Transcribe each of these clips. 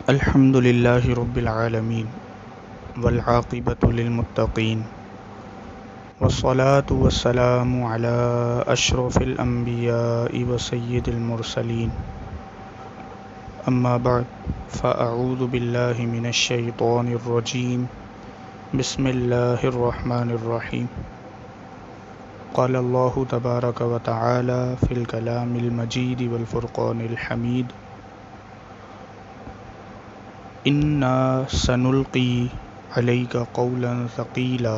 الحمد لله رب العالمين والعاقبة للمتقين والصلاة والسلام على أشرف الأنبياء وسيد المرسلين أما بعد فأعوذ بالله من الشيطان الرجيم بسم الله الرحمن الرحيم قال الله تبارك وتعالى في الكلام المجيد والفرقان الحميد إنا سنلقي عليك قولا ثقيلا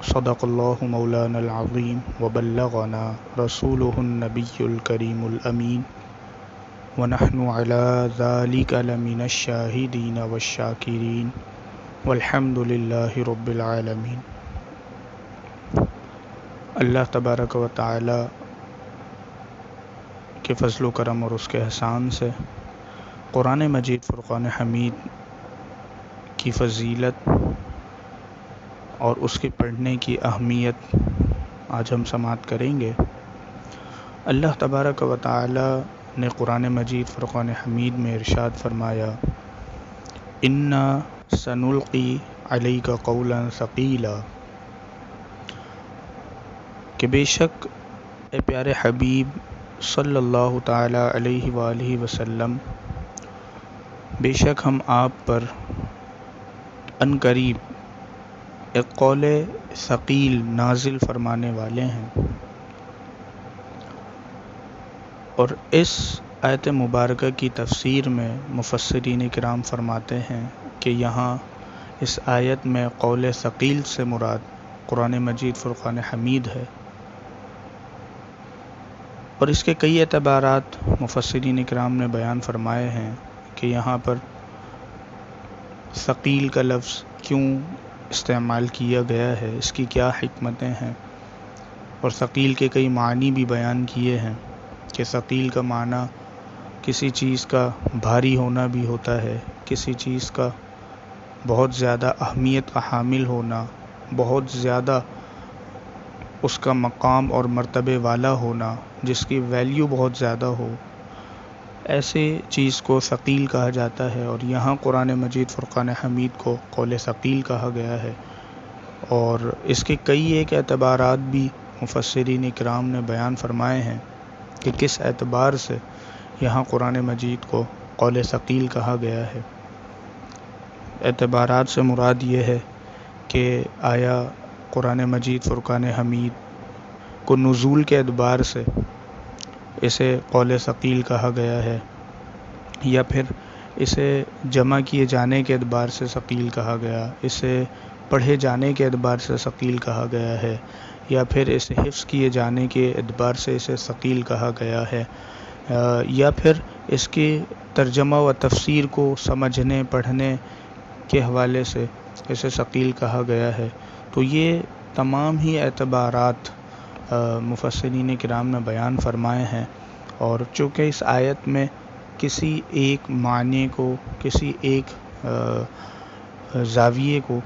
صدق الله مولانا العظيم وبلغنا رسوله النبي الكريم الأمين ونحن على ذلك لمن الشاهدين والشاكرين والحمد لله رب العالمين۔ اللہ تبارک و تعالی کے فضل و کرم اور اس کے احسان سے قرآن مجید فرقان حمید کی فضیلت اور اس کے پڑھنے کی اہمیت آج ہم سماعت کریں گے۔ اللہ تبارک و تعالی نے قرآن مجید فرقان حمید میں ارشاد فرمایا، انا سنلقی علیک قولا ثقیلا، کہ بے شک اے پیارے حبیب صلی اللہ تعالی علیہ وآلہ وسلم، بے شک ہم آپ پر ان قریب ایک قول ثقیل نازل فرمانے والے ہیں۔ اور اس آیت مبارکہ کی تفسیر میں مفسرین کرام فرماتے ہیں کہ یہاں اس آیت میں قول ثقیل سے مراد قرآن مجید فرقان حمید ہے، اور اس کے کئی اعتبارات مفسرین کرام نے بیان فرمائے ہیں کہ یہاں پر ثقیل کا لفظ کیوں استعمال کیا گیا ہے، اس کی کیا حکمتیں ہیں، اور ثقیل کے کئی معنی بھی بیان کیے ہیں کہ ثقیل کا معنی کسی چیز کا بھاری ہونا بھی ہوتا ہے، کسی چیز کا بہت زیادہ اہمیت کا حامل ہونا، بہت زیادہ اس کا مقام اور مرتبے والا ہونا، جس کی ویلیو بہت زیادہ ہو، ایسے چیز کو ثقیل کہا جاتا ہے۔ اور یہاں قرآن مجید فرقان حمید کو قول ثقیل کہا گیا ہے، اور اس کے کئی ایک اعتبارات بھی مفسرین کرام نے بیان فرمائے ہیں کہ کس اعتبار سے یہاں قرآن مجید کو قول ثقیل کہا گیا ہے۔ اعتبارات سے مراد یہ ہے کہ آیا قرآن مجید فرقان حمید کو نزول کے اعتبار سے اسے قول ثقیل کہا گیا ہے، یا پھر اسے جمع کیے جانے کے اعتبار سے ثقیل کہا گیا، اسے پڑھے جانے کے اعتبار سے ثقیل کہا گیا ہے، یا پھر اسے حفظ کیے جانے کے اعتبار سے اسے ثقیل کہا گیا ہے، یا پھر اس کی ترجمہ و تفسیر کو سمجھنے پڑھنے کے حوالے سے اسے ثقیل کہا گیا ہے۔ تو یہ تمام ہی اعتبارات مفسرین کرام نے بیان فرمائے ہیں، اور چونکہ اس آیت میں کسی ایک معنی کو، کسی ایک زاویے کو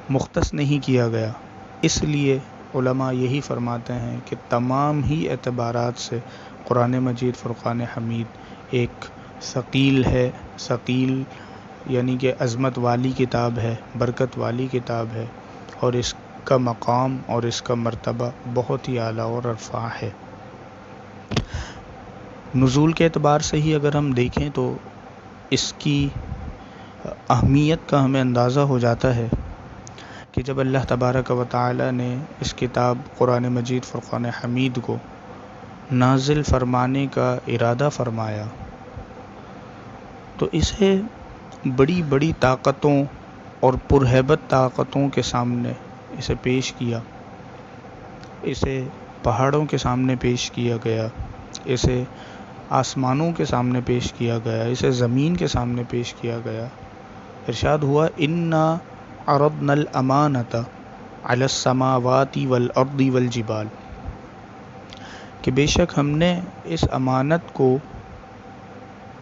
مختص نہیں کیا گیا، اس لیے علماء یہی فرماتے ہیں کہ تمام ہی اعتبارات سے قرآن مجید فرقان حمید ایک ثقیل ہے۔ ثقیل یعنی کہ عظمت والی کتاب ہے، برکت والی کتاب ہے، اور اس کا مقام اور اس کا مرتبہ بہت ہی اعلیٰ اور رفیع ہے۔ نزول کے اعتبار سے ہی اگر ہم دیکھیں تو اس کی اہمیت کا ہمیں اندازہ ہو جاتا ہے کہ جب اللہ تبارک و تعالی نے اس کتاب قرآن مجید فرقان حمید کو نازل فرمانے کا ارادہ فرمایا، تو اسے بڑی بڑی طاقتوں اور پرہیبت طاقتوں کے سامنے اسے پیش کیا، اسے پہاڑوں کے سامنے پیش کیا گیا، اسے آسمانوں کے سامنے پیش کیا گیا، اسے زمین کے سامنے پیش کیا گیا۔ ارشاد ہوا، انا عرضنا الامانۃ علی السماوات والارض والجبال، کہ بے شک ہم نے اس امانت کو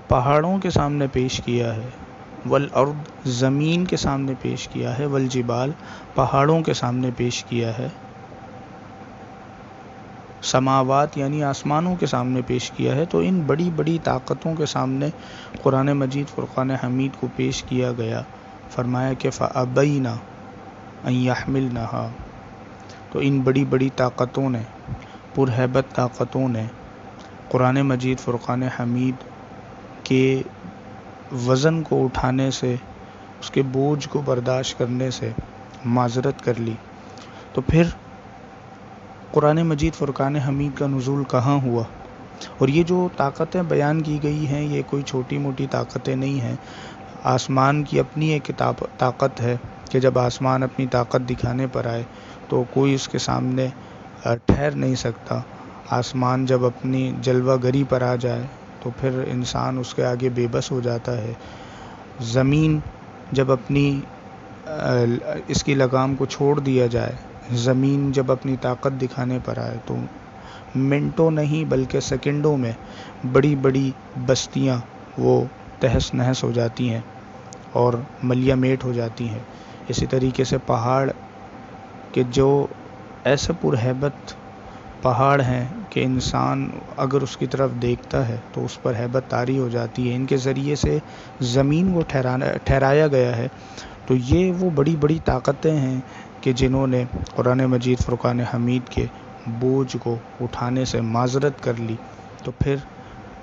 پہاڑوں کے سامنے پیش کیا ہے، والارض زمین کے سامنے پیش کیا ہے، والجبال پہاڑوں کے سامنے پیش کیا ہے، سماوات یعنی آسمانوں کے سامنے پیش کیا ہے، تو ان بڑی بڑی طاقتوں کے سامنے قرآن مجید فرقان حمید کو پیش کیا گیا۔ فرمایا کہ فَأَبَيْنَ أَن يَحْمِلْنَهَا، تو ان بڑی بڑی طاقتوں نے، پرہیبت طاقتوں نے قرآن مجید فرقان حمید کے وزن کو اٹھانے سے، اس کے بوجھ کو برداشت کرنے سے معذرت کر لی۔ تو پھر قرآن مجید فرقان حمید کا نزول کہاں ہوا؟ اور یہ جو طاقتیں بیان کی گئی ہیں، یہ کوئی چھوٹی موٹی طاقتیں نہیں ہیں۔ آسمان کی اپنی ایک طاقت ہے کہ جب آسمان اپنی طاقت دکھانے پر آئے تو کوئی اس کے سامنے ٹھہر نہیں سکتا۔ آسمان جب اپنی جلوہ گری پر آ جائے تو پھر انسان اس کے آگے بے بس ہو جاتا ہے۔ زمین جب اپنی اس کی لگام کو چھوڑ دیا جائے، زمین جب اپنی طاقت دکھانے پر آئے تو منٹوں نہیں بلکہ سیکنڈوں میں بڑی بڑی بستیاں وہ تہس نہس ہو جاتی ہیں اور ملیہ میٹ ہو جاتی ہیں۔ اسی طریقے سے پہاڑ کہ جو ایسے پرہیبت پہاڑ ہیں کہ انسان اگر اس کی طرف دیکھتا ہے تو اس پر ہیبت طاری ہو جاتی ہے، ان کے ذریعے سے زمین کو ٹھہرایا گیا ہے۔ تو یہ وہ بڑی بڑی طاقتیں ہیں کہ جنہوں نے قرآن مجید فرقان حمید کے بوجھ کو اٹھانے سے معذرت کر لی۔ تو پھر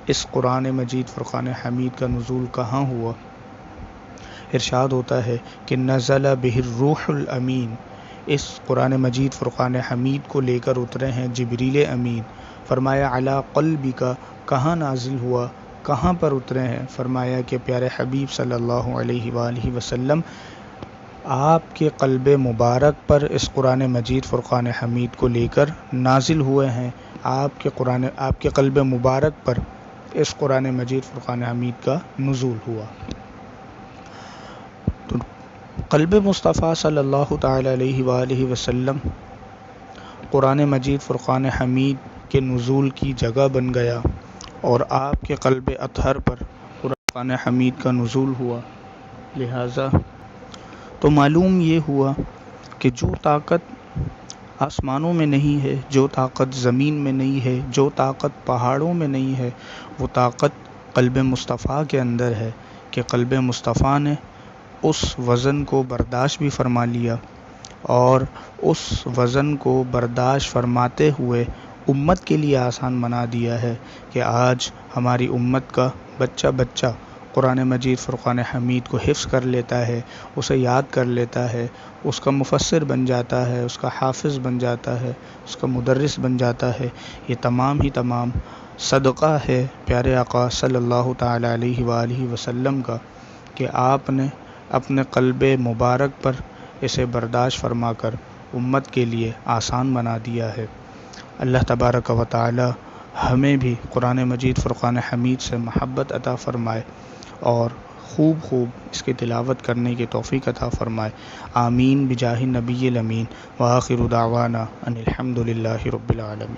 اس قرآن مجید فرقان حمید کا نزول کہاں ہوا؟ ارشاد ہوتا ہے کہ نزل بہ الروح الامین، اس قرآن مجید فرقان حمید کو لے کر اترے ہیں جبریل امین۔ فرمایا علی قلبک، کہاں نازل ہوا، کہاں پر اترے ہیں؟ فرمایا کہ پیارے حبیب صلی اللہ علیہ وآلہ وسلم آپ کے قلب مبارک پر اس قرآن مجید فرقان حمید کو لے کر نازل ہوئے ہیں۔ آپ کے قلب مبارک پر اس قرآن مجید فرقان حمید کا نزول ہوا۔ تو قلب مصطفیٰ صلی اللہ تعالی علیہ وآلہ وسلم قرآن مجید فرقان حمید کے نزول کی جگہ بن گیا اور آپ کے قلب اطہر پر قرآن حمید کا نزول ہوا۔ لہٰذا تو معلوم یہ ہوا کہ جو طاقت آسمانوں میں نہیں ہے، جو طاقت زمین میں نہیں ہے، جو طاقت پہاڑوں میں نہیں ہے، وہ طاقت قلب مصطفیٰ کے اندر ہے کہ قلب مصطفیٰ نے اس وزن کو برداشت بھی فرما لیا اور اس وزن کو برداشت فرماتے ہوئے امت کے لیے آسان بنا دیا ہے کہ آج ہماری امت کا بچہ بچہ قرآن مجید فرقان حمید کو حفظ کر لیتا ہے، اسے یاد کر لیتا ہے، اس کا مفسر بن جاتا ہے، اس کا حافظ بن جاتا ہے، اس کا مدرس بن جاتا ہے۔ یہ تمام ہی تمام صدقہ ہے پیارے آقا صلی اللہ تعالی علیہ وآلہ وسلم کا کہ آپ نے اپنے قلب مبارک پر اسے برداشت فرما کر امت کے لیے آسان بنا دیا ہے۔ اللہ تبارک و تعالی ہمیں بھی قرآن مجید فرقان حمید سے محبت عطا فرمائے اور خوب اس کی تلاوت کرنے کی توفیق عطا فرمائے۔ آمین بجاہ النبی الامین، وآخر دعوانا ان الحمد للہ رب العالمین۔